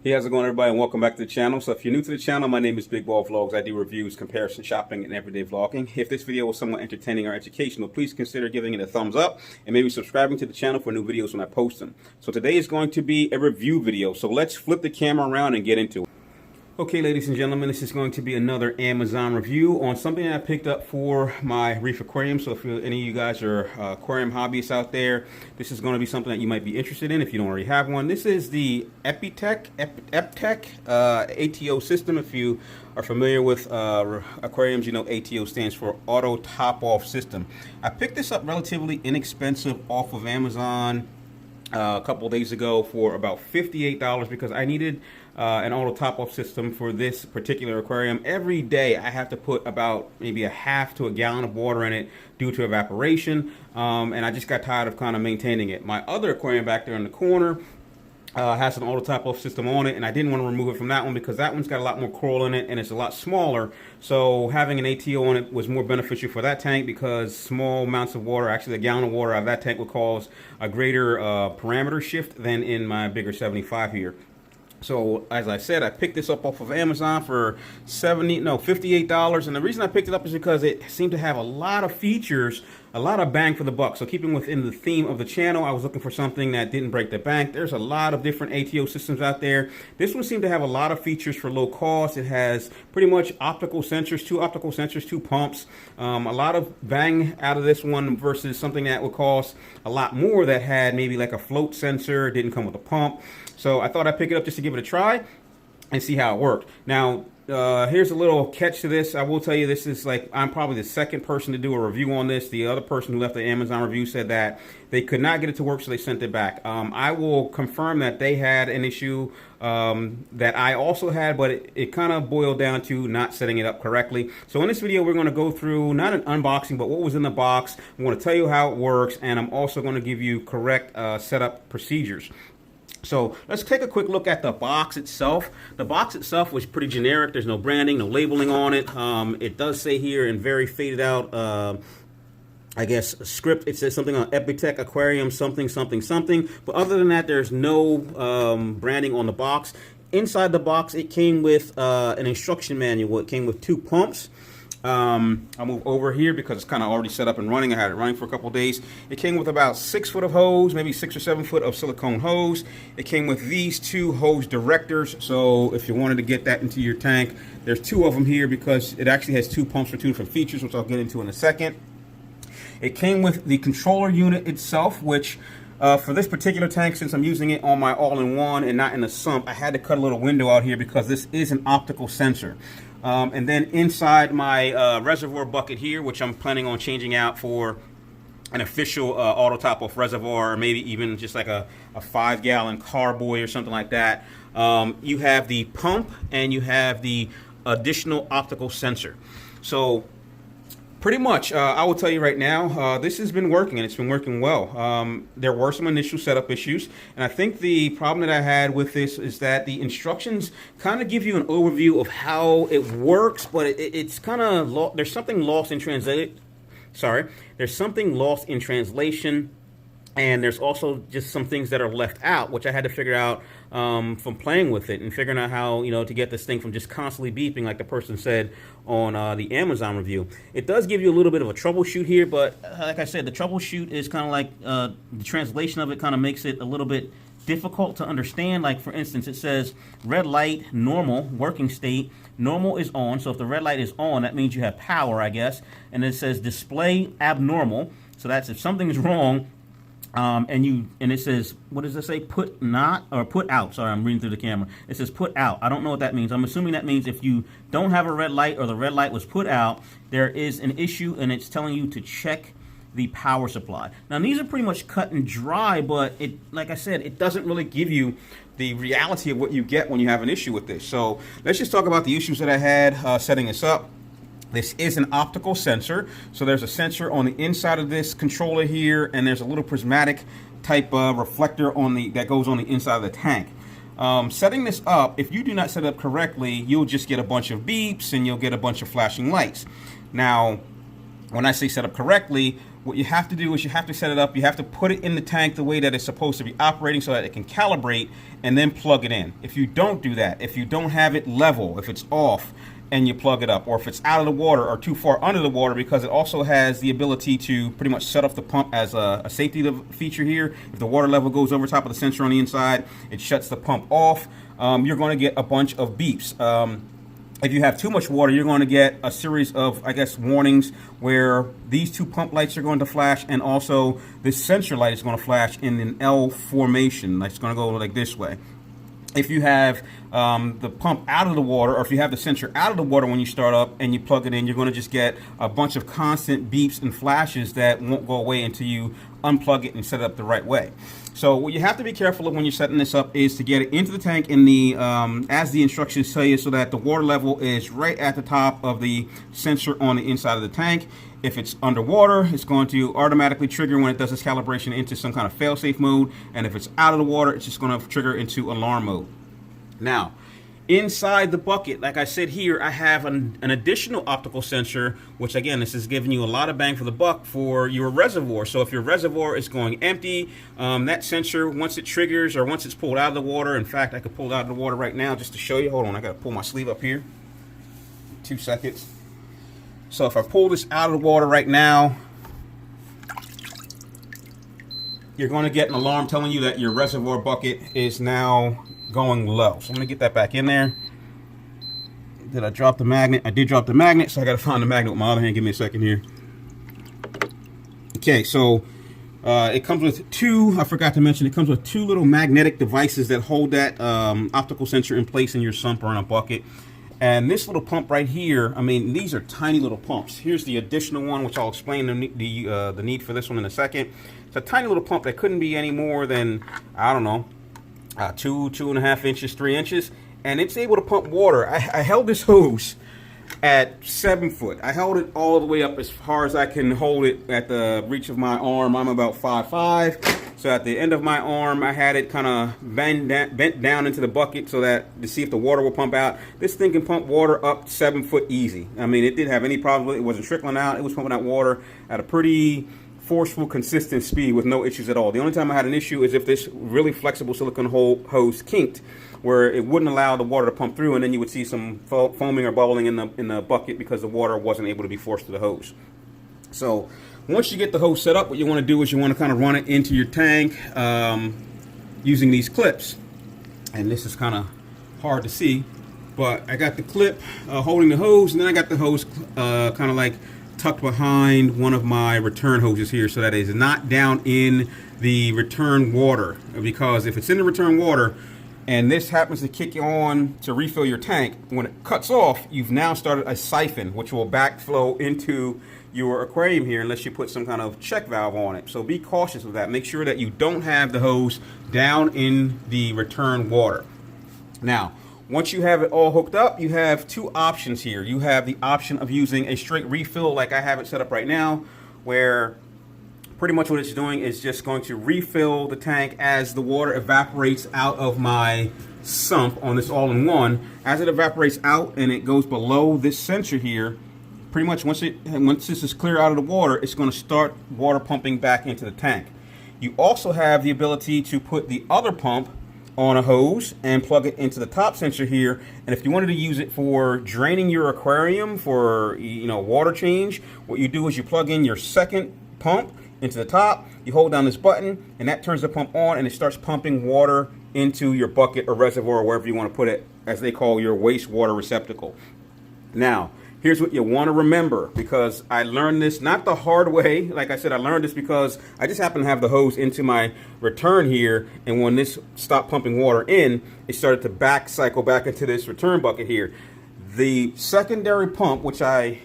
Hey, how's it going, everybody, and welcome back to the channel. So if you're new to the channel, my name is Big Ball Vlogs. I do reviews, comparison shopping, and everyday vlogging. If this video was somewhat entertaining or educational, please consider giving it a thumbs up and maybe subscribing to the channel for new videos when I post them. So today is going to be a review video, so let's flip the camera around and get into it. Okay, ladies and gentlemen, this is going to be another Amazon review on something I picked up for my reef aquarium. So if any of you guys are aquarium hobbyists out there, this is going to be something that you might be interested in if you don't already have one. This is the Epttech ATO system. If you are familiar with aquariums, you know ATO stands for Auto Top Off System. I picked this up relatively inexpensive off of Amazon a couple of days ago for about $58 because I needed an auto top-off system for this particular aquarium. Every day I have to put about maybe a half to a gallon of water in it due to evaporation, and I just got tired of kind of maintaining it. My other aquarium back there in the corner has an auto top-off system on it, and I didn't want to remove it from that one because that one's got a lot more coral in it and it's a lot smaller. So having an ATO on it was more beneficial for that tank because small amounts of water, actually a gallon of water out of that tank, would cause a greater parameter shift than in my bigger 75 here. So as I said, I picked this up off of Amazon for $58, and the reason I picked it up is because it seemed to have a lot of features, a lot of bang for the buck. So keeping within the theme of the channel, I was looking for something that didn't break the bank. There's a lot of different ATO systems out there. This one seemed to have a lot of features for low cost. It has pretty much optical sensors, two pumps, a lot of bang out of this one versus something that would cost a lot more that had maybe like a float sensor, didn't come with a pump. So I thought I'd pick it up just to give it a try and see how it worked. Now, here's a little catch to this. I will tell you, this is like, I'm probably the second person to do a review on this. The other person who left the Amazon review said that they could not get it to work, so they sent it back. I will confirm that they had an issue that I also had, but it kind of boiled down to not setting it up correctly. So in this video, we're going to go through not an unboxing, but what was in the box. I'm going to tell you how it works, and I'm also going to give you correct setup procedures. So let's take a quick look at the box itself. The box itself was pretty generic. There's no branding, no labeling on it. It does say here in very faded out, I guess, script, it says something on Epttech Aquarium, something. But other than that, there's no branding on the box. Inside the box, it came with an instruction manual. It came with two pumps. I'll move over here because it's kind of already set up and running. I had it running for a couple days. It came with about 6 foot of hose, maybe 6 or 7 foot of silicone hose. It came with these two hose directors. So if you wanted to get that into your tank, there's 2 of them here because it actually has 2 pumps for 2 different features, which I'll get into in a second. It came with the controller unit itself, which for this particular tank, since I'm using it on my all-in-one and not in the sump, I had to cut a little window out here because this is an optical sensor. And then inside my reservoir bucket here, which I'm planning on changing out for an official auto top-off reservoir, or maybe even just like a 5-gallon carboy or something like that, you have the pump and you have the additional optical sensor. So pretty much, I will tell you right now, this has been working, and it's been working well. There were some initial setup issues, and I think the problem that I had with this is that the instructions kind of give you an overview of how it works, but it's kind of, there's something lost in translation. There's something lost in translation. And there's also just some things that are left out, which I had to figure out from playing with it and figuring out how, to get this thing from just constantly beeping like the person said on the Amazon review. It does give you a little bit of a troubleshoot here, but like I said, the troubleshoot is kind of like the translation of it kind of makes it a little bit difficult to understand. Like, for instance, it says red light, normal, working state. Normal is on, so if the red light is on, that means you have power, I guess. And it says display abnormal, so that's if something's wrong. And it says, what does it say? Put out. Sorry, I'm reading through the camera. It says put out. I don't know what that means. I'm assuming that means if you don't have a red light or the red light was put out, there is an issue and it's telling you to check the power supply. Now, these are pretty much cut and dry, but like I said, it doesn't really give you the reality of what you get when you have an issue with this. So let's just talk about the issues that I had setting this up. This is an optical sensor, so there's a sensor on the inside of this controller here, and there's a little prismatic type of reflector that goes on the inside of the tank. Setting this up, if you do not set it up correctly, you'll just get a bunch of beeps and you'll get a bunch of flashing lights. Now, when I say set up correctly, what you have to do is you have to set it up. You have to put it in the tank the way that it's supposed to be operating so that it can calibrate, and then plug it in. If you don't do that, if you don't have it level, if it's off and you plug it up, or if it's out of the water or too far under the water, because it also has the ability to pretty much set off the pump as a safety feature here. If the water level goes over top of the sensor on the inside, it shuts the pump off. You're going to get a bunch of beeps. If you have too much water, you're going to get a series of, I guess, warnings where these two pump lights are going to flash, and also this sensor light is going to flash in an L formation. It's going to go like this way. If you have the pump out of the water, or if you have the sensor out of the water when you start up and you plug it in, you're going to just get a bunch of constant beeps and flashes that won't go away until you unplug it and set it up the right way. So what you have to be careful of when you're setting this up is to get it into the tank in the as the instructions tell you, so that the water level is right at the top of the sensor on the inside of the tank. If it's underwater, it's going to automatically trigger when it does its calibration into some kind of fail-safe mode, and if it's out of the water, it's just going to trigger into alarm mode. Now, inside the bucket, like I said here, I have an additional optical sensor, which again, this is giving you a lot of bang for the buck for your reservoir. So if your reservoir is going empty, that sensor, once it triggers or once it's pulled out of the water, in fact, I could pull it out of the water right now just to show you. Hold on, I got to pull my sleeve up here. 2 seconds. So if I pull this out of the water right now, you're going to get an alarm telling you that your reservoir bucket is now going low. So I'm going to get that back in there. Did I drop the magnet? I did drop the magnet, so I got to find the magnet with my other hand. Give me a second here. Okay, so it comes with two, I forgot to mention, it comes with 2 little magnetic devices that hold that optical sensor in place in your sump or in a bucket. And this little pump right here, I mean, these are tiny little pumps. Here's the additional one, which I'll explain the need for this one in a second. It's a tiny little pump that couldn't be any more than, I don't know, 2.5 inches, 3 inches. And it's able to pump water. I held this hose at 7 foot. I held it all the way up as far as I can hold it at the reach of my arm. I'm about 5'5". So at the end of my arm, I had it kind of bent down into the bucket so that to see if the water will pump out. This thing can pump water up 7 foot easy. I mean, it didn't have any problem with it. It wasn't trickling out. It was pumping out water at a pretty forceful, consistent speed with no issues at all. The only time I had an issue is if this really flexible silicone hose kinked, where it wouldn't allow the water to pump through, and then you would see some foaming or bubbling in the bucket because the water wasn't able to be forced to the hose. So once you get the hose set up, what you want to do is you want to kind of run it into your tank using these clips. And this is kind of hard to see, but I got the clip holding the hose, and then I got the hose kind of like tucked behind one of my return hoses here, so that it is not down in the return water. Because if it's in the return water and this happens to kick you on to refill your tank, when it cuts off, you've now started a siphon, which will backflow into your aquarium here unless you put some kind of check valve on it. So be cautious of that. Make sure that you don't have the hose down in the return water. Now, once you have it all hooked up, you have 2 options here. You have the option of using a straight refill like I have it set up right now, where pretty much what it's doing is just going to refill the tank as the water evaporates out of my sump on this all-in-one. As it evaporates out and it goes below this sensor here, pretty much once this is clear out of the water, it's going to start water pumping back into the tank. You also have the ability to put the other pump on a hose and plug it into the top sensor here, and if you wanted to use it for draining your aquarium for water change, what you do is you plug in your second pump into the top, you hold down this button, and that turns the pump on, and it starts pumping water into your bucket or reservoir or wherever you want to put it, as they call your wastewater receptacle. Now, here's what you want to remember, because I learned this not the hard way. Like I said, I learned this because I just happened to have the hose into my return here, and when this stopped pumping water in, it started to cycle back into this return bucket here. The secondary pump, which I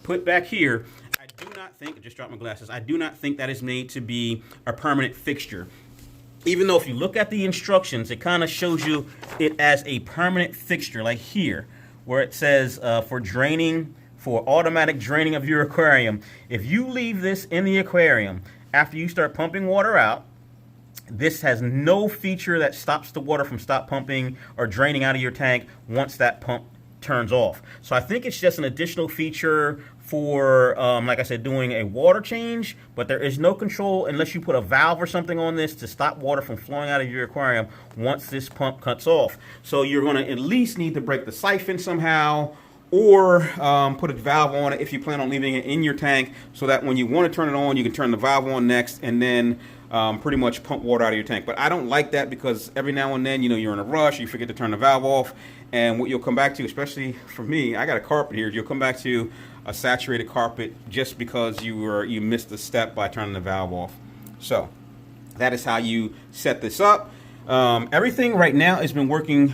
put back here, I do not think, I just dropped my glasses, I do not think that is made to be a permanent fixture. Even though if you look at the instructions, it kind of shows you it as a permanent fixture, like here, where it says for draining, for automatic draining of your aquarium. If you leave this in the aquarium after you start pumping water out, this has no feature that stops the water from pumping or draining out of your tank once that pump turns off. So I think it's just an additional feature for, like I said, doing a water change, but there is no control unless you put a valve or something on this to stop water from flowing out of your aquarium once this pump cuts off. So you're going to at least need to break the siphon somehow, or put a valve on it if you plan on leaving it in your tank, so that when you want to turn it on, you can turn the valve on next and then pretty much pump water out of your tank. But I don't like that, because every now and then, you're in a rush, you forget to turn the valve off, and what you'll come back to, especially for me, I got a carpet here, you'll come back to a saturated carpet just because you missed a step by turning the valve off. So that is how you set this up. Everything right now has been working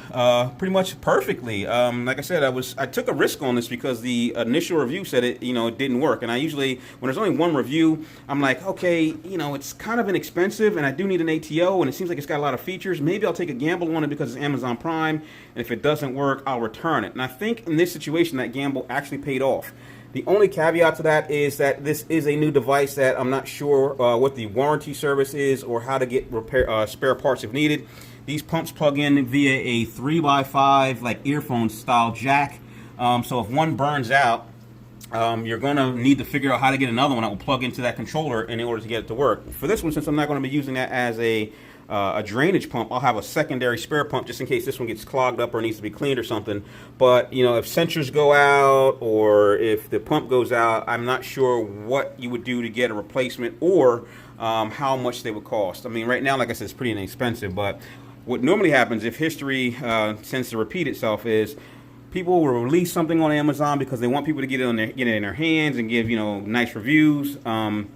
pretty much perfectly. Like I said, I took a risk on this because the initial review said it didn't work. And I usually, when there's only one review, I'm like, okay, it's kind of inexpensive, and I do need an ATO, and it seems like it's got a lot of features. Maybe I'll take a gamble on it because it's Amazon Prime, and if it doesn't work, I'll return it. And I think in this situation, that gamble actually paid off. The only caveat to that is that this is a new device that I'm not sure what the warranty service is, or how to get spare parts if needed. These pumps plug in via a 3x5 like earphone style jack. So if one burns out, you're going to need to figure out how to get another one that will plug into that controller in order to get it to work. For this one, since I'm not going to be using that as a drainage pump, I'll have a secondary spare pump just in case this one gets clogged up or needs to be cleaned or something. But if sensors go out or if the pump goes out, I'm not sure what you would do to get a replacement, or how much they would cost. I mean, right now, like I said, it's pretty inexpensive, but what normally happens if history tends to repeat itself is people will release something on Amazon because they want people to get it in their hands and give nice reviews, and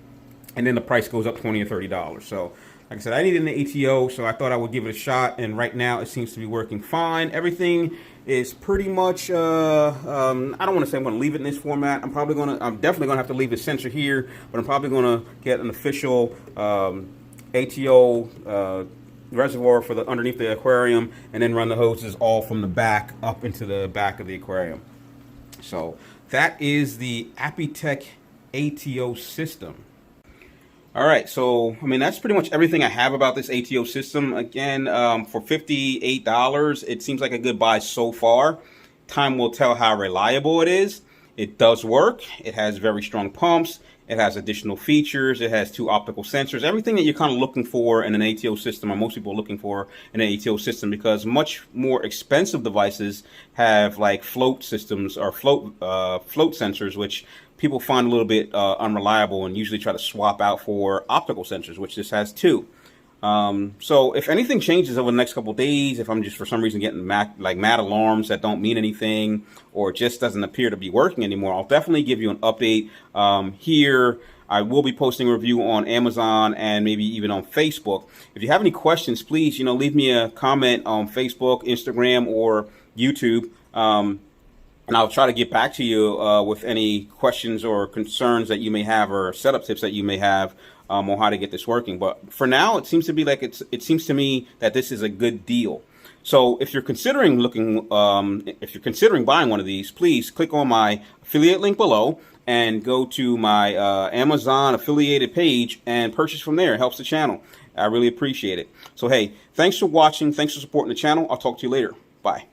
then the price goes up $20 or $30. So like I said, I needed an ATO, so I thought I would give it a shot, and right now it seems to be working fine. Everything is pretty much, I don't want to say I'm going to leave it in this format. I'm definitely going to have to leave the sensor here, but I'm probably going to get an official ATO reservoir for underneath the aquarium, and then run the hoses all from the back up into the back of the aquarium. So that is the Epttech ATO system. All right, so I mean, that's pretty much everything I have about this ATO system. Again, for $58, it seems like a good buy so far. Time will tell how reliable it is. It does work. It has very strong pumps. It has additional features. It has 2 optical sensors. Everything that you're kind of looking for in an ATO system, or most people are looking for in an ATO system, because much more expensive devices have like float systems or float sensors, which people find a little bit unreliable and usually try to swap out for optical sensors, which this has 2. So if anything changes over the next couple of days, if I'm just for some reason getting mad alarms that don't mean anything, or just doesn't appear to be working anymore, I'll definitely give you an update here. I will be posting a review on Amazon and maybe even on Facebook. If you have any questions, please, leave me a comment on Facebook, Instagram, or YouTube. And I'll try to get back to you with any questions or concerns that you may have, or setup tips that you may have on how to get this working. But for now, it seems to be like it seems to me that this is a good deal. So if you're considering buying one of these, please click on my affiliate link below and go to my Amazon affiliated page and purchase from there. It helps the channel. I really appreciate it. So hey, thanks for watching. Thanks for supporting the channel. I'll talk to you later. Bye.